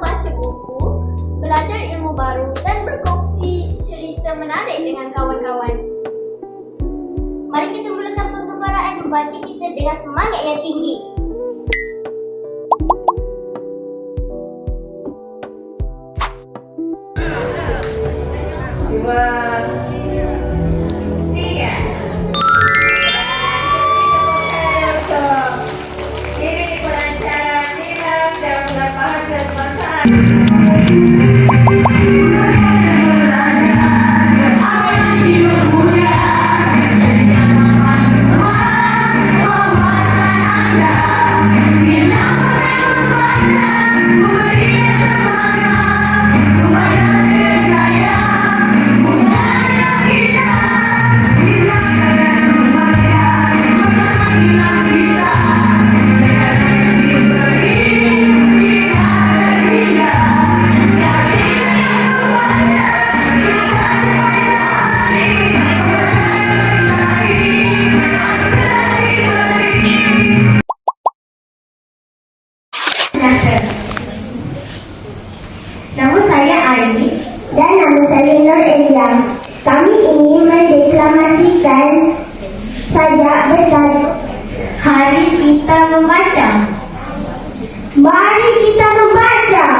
membaca buku, belajar ilmu baru dan berkongsi cerita menarik dengan kawan-kawan. Mari kita mulakan penggembaraan membaca kita dengan semangat yang tinggi. Nama saya Ari dan nama saya Nur Elia. Kami ingin mendeklamasikan sajak bertajuk Hari Kita Membaca. Mari kita membaca.